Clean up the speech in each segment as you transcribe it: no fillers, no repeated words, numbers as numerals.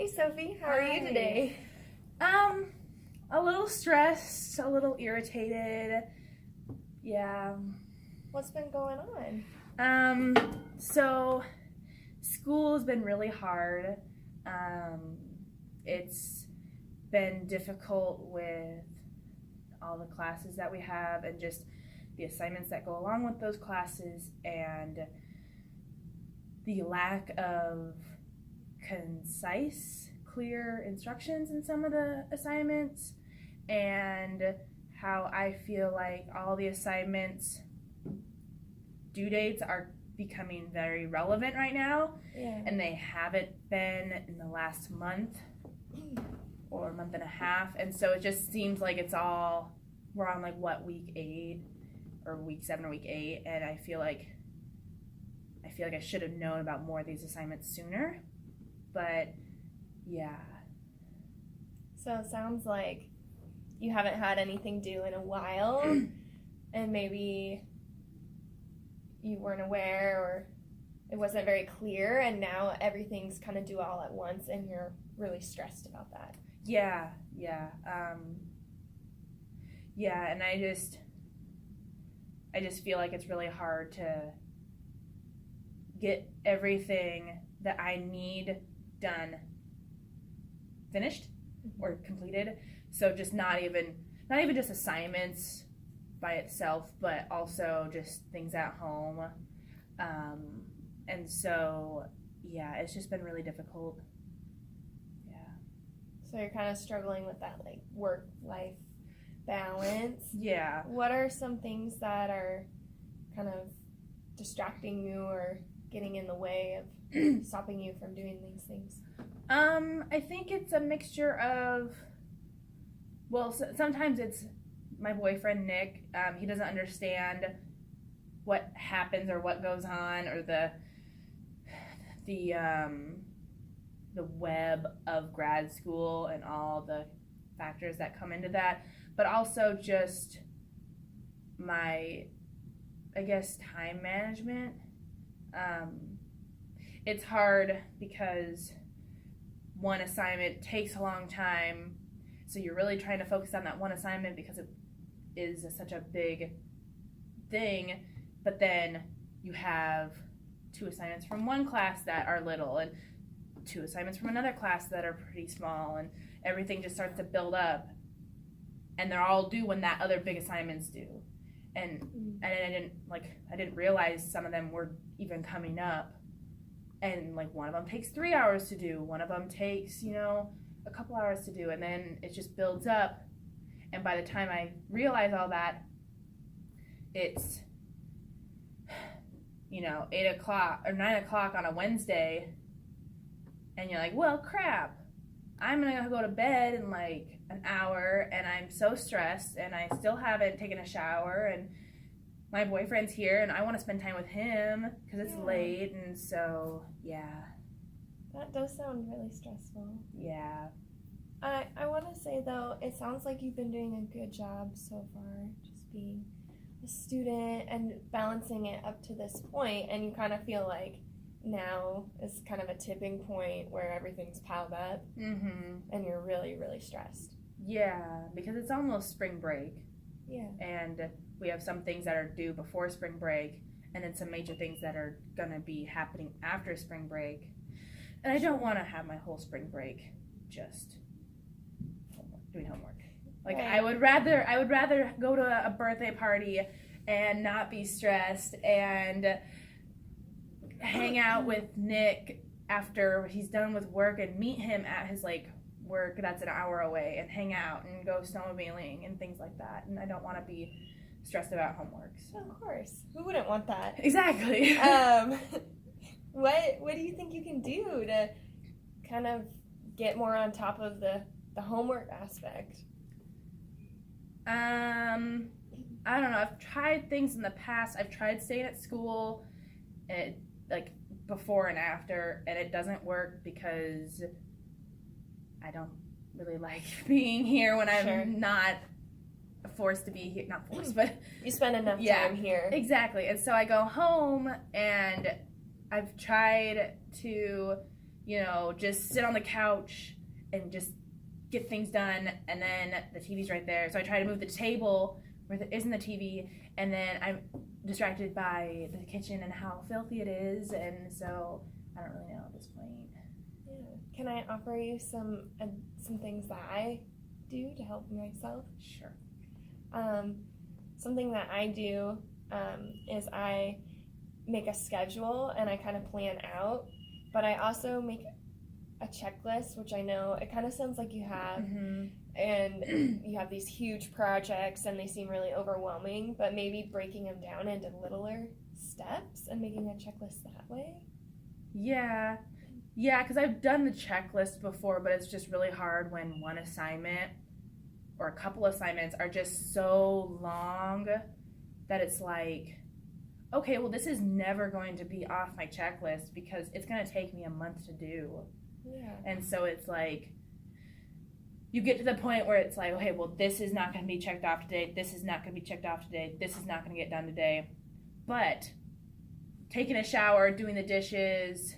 Hey Sophie, how are you today? A little stressed, a little irritated. Yeah. What's been going on? So school's been really hard. It's been difficult with all the classes that we have and just the assignments that go along with those classes and the lack of concise, clear instructions in some of the assignments, and how I feel like all the assignments due dates are becoming very relevant right now, and they haven't been in the last month or a month and a half, and so it just seems like we're on like week 8 or week 7 or week 8, and I feel like I should have known about more of these assignments sooner, but yeah. So it sounds like you haven't had anything due in a while, and maybe you weren't aware or it wasn't very clear, and now everything's kind of due all at once and you're really stressed about that. Yeah. And I just feel like it's really hard to get everything that I need done finished or completed. So just not even just assignments by itself, but also just things at home. And so yeah, it's just been really difficult. Yeah. So you're kind of struggling with that like work-life balance. Yeah. What are some things that are kind of distracting you or getting in the way of stopping you from doing these things? I think it's a mixture of, sometimes it's my boyfriend, Nick. He doesn't understand what happens or what goes on or the web of grad school and all the factors that come into that, but also just my, I guess, time management. It's hard because one assignment takes a long time, so you're really trying to focus on that one assignment because it is such a big thing, but then you have 2 assignments from one class that are little and 2 assignments from another class that are pretty small, and everything just starts to build up, and they're all due when that other big assignment's due, and I didn't realize some of them were even coming up, and like one of them takes 3 hours to do, one of them takes a couple hours to do, and then it just builds up, and by the time I realize all that, it's 8 o'clock or 9 o'clock on a Wednesday, and you're like, well, crap, I'm gonna go to bed in like an hour, and I'm so stressed, and I still haven't taken a shower, and my boyfriend's here, and I want to spend time with him because it's late, and so yeah. That does sound really stressful. Yeah. I want to say though, it sounds like you've been doing a good job so far, just being a student and balancing it up to this point, and you kind of feel like now is kind of a tipping point where everything's piled up, and you're really, really stressed. Yeah, because it's almost spring break. Yeah. And we have some things that are due before spring break, and then some major things that are gonna be happening after spring break. And I don't want to have my whole spring break just doing homework. Like, right. I would rather go to a birthday party and not be stressed and hang out with Nick after he's done with work and meet him at his work that's an hour away and hang out and go snowmobiling and things like that. And I don't want to be stressed about homework. So. Of course. Who wouldn't want that? Exactly. What do you think you can do to kind of get more on top of the homework aspect? I don't know. I've tried things in the past. I've tried staying at school, before and after, and it doesn't work because I don't really like being here when I'm not forced to be here. Not forced, but you spend enough time here. Exactly. And so I go home, and I've tried to just sit on the couch and just get things done, and then the TV's right there. So I try to move the table where there isn't the TV, and then I'm distracted by the kitchen and how filthy it is, and so I don't really know at this point. Yeah. Can I offer you some things that I do to help myself? Sure. Something that I do is I make a schedule and I kind of plan out, but I also make a checklist, which I know it kind of sounds like you have, and you have these huge projects and they seem really overwhelming, but maybe breaking them down into littler steps and making a checklist that way. Yeah, because I've done the checklist before, but it's just really hard when one assignment or a couple assignments are just so long that it's like, okay, well, this is never going to be off my checklist because it's going to take me a month to do. Yeah. And so it's like, you get to the point where it's like, okay, well, this is not going to be checked off today. This is not going to be checked off today. This is not going to get done today. But taking a shower, doing the dishes,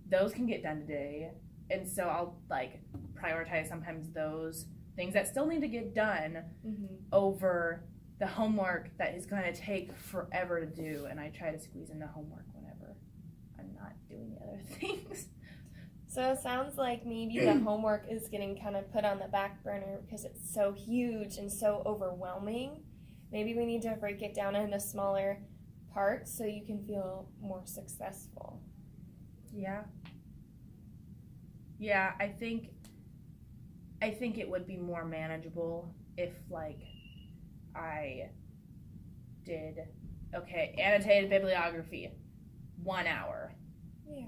those can get done today. And so I'll like prioritize sometimes those things that still need to get done over the homework that is going to take forever to do. And I try to squeeze in the homework whenever I'm not doing the other things. So it sounds like maybe the homework is getting kind of put on the back burner because it's so huge and so overwhelming. Maybe we need to break it down into smaller parts so you can feel more successful. Yeah, I think it would be more manageable if like I did, okay, annotated bibliography, 1 hour. Yeah.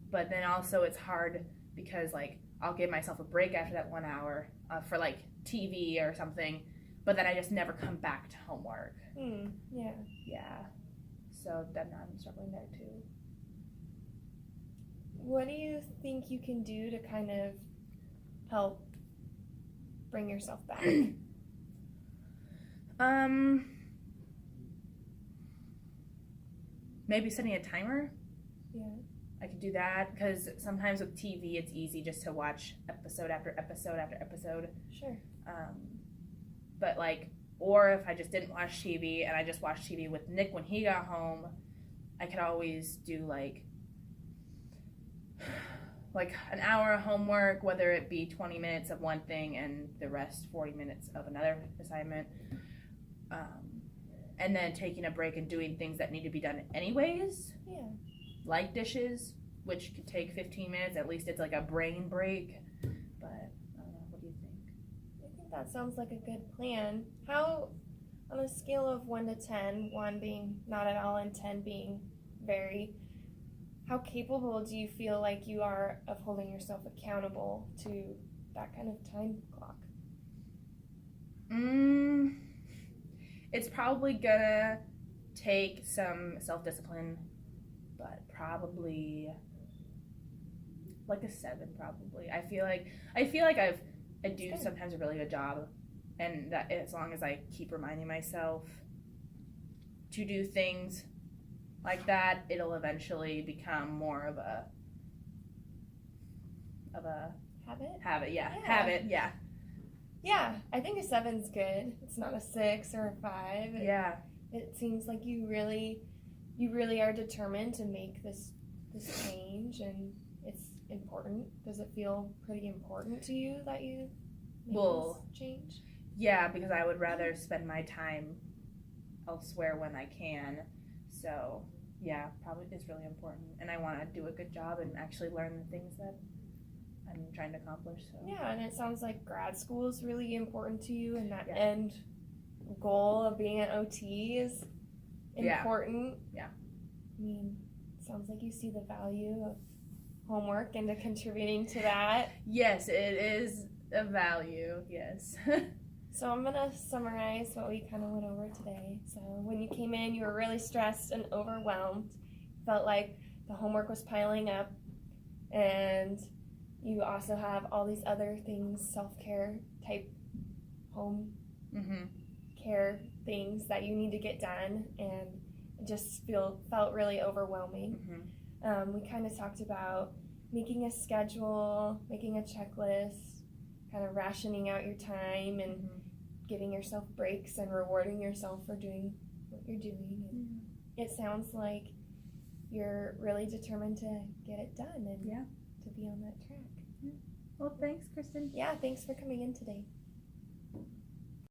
But then also it's hard because like I'll give myself a break after that 1 hour for like TV or something, but then I just never come back to homework. Yeah. Yeah. So then I'm struggling there too. What do you think you can do to kind of help bring yourself back? Maybe setting a timer. Yeah. I could do that because sometimes with TV it's easy just to watch episode after episode after episode. Sure. But like, or if I just didn't watch TV and I just watched TV with Nick when he got home, I could always do like an hour of homework, whether it be 20 minutes of one thing and the rest 40 minutes of another assignment. And then taking a break and doing things that need to be done anyways. Yeah. Like dishes, which could take 15 minutes. At least it's like a brain break. But I don't know. What do you think? I think that sounds like a good plan. How, on a scale of 1 to 10, 1 being not at all and 10 being very, how capable do you feel like you are of holding yourself accountable to that kind of time clock? It's probably gonna take some self-discipline, but probably like a 7 probably. I feel like I do sometimes a really good job, and that as long as I keep reminding myself to do things like that, it'll eventually become more of a habit. Yeah, I think a 7's good. It's not a 6 or a 5. Yeah. It seems like you really are determined to make this change, and it's important. Does it feel pretty important to you that you make this change? Yeah, because I would rather spend my time elsewhere when I can. So, yeah, probably it's really important. And I want to do a good job and actually learn the things that I'm trying to accomplish. So. Yeah, and it sounds like grad school is really important to you, and that end goal of being an OT is important. Yeah. I mean, it sounds like you see the value of homework and to contributing to that. Yes, it is a value, yes. So I'm going to summarize what we kind of went over today. So when you came in, you were really stressed and overwhelmed. Felt like the homework was piling up, and you also have all these other things, self-care type home care things that you need to get done, and it just felt really overwhelming. We kind of talked about making a schedule, making a checklist, kind of rationing out your time and giving yourself breaks and rewarding yourself for doing what you're doing. And it sounds like you're really determined to get it done and to be on that track. Well, thanks, Kristen. Yeah, thanks for coming in today.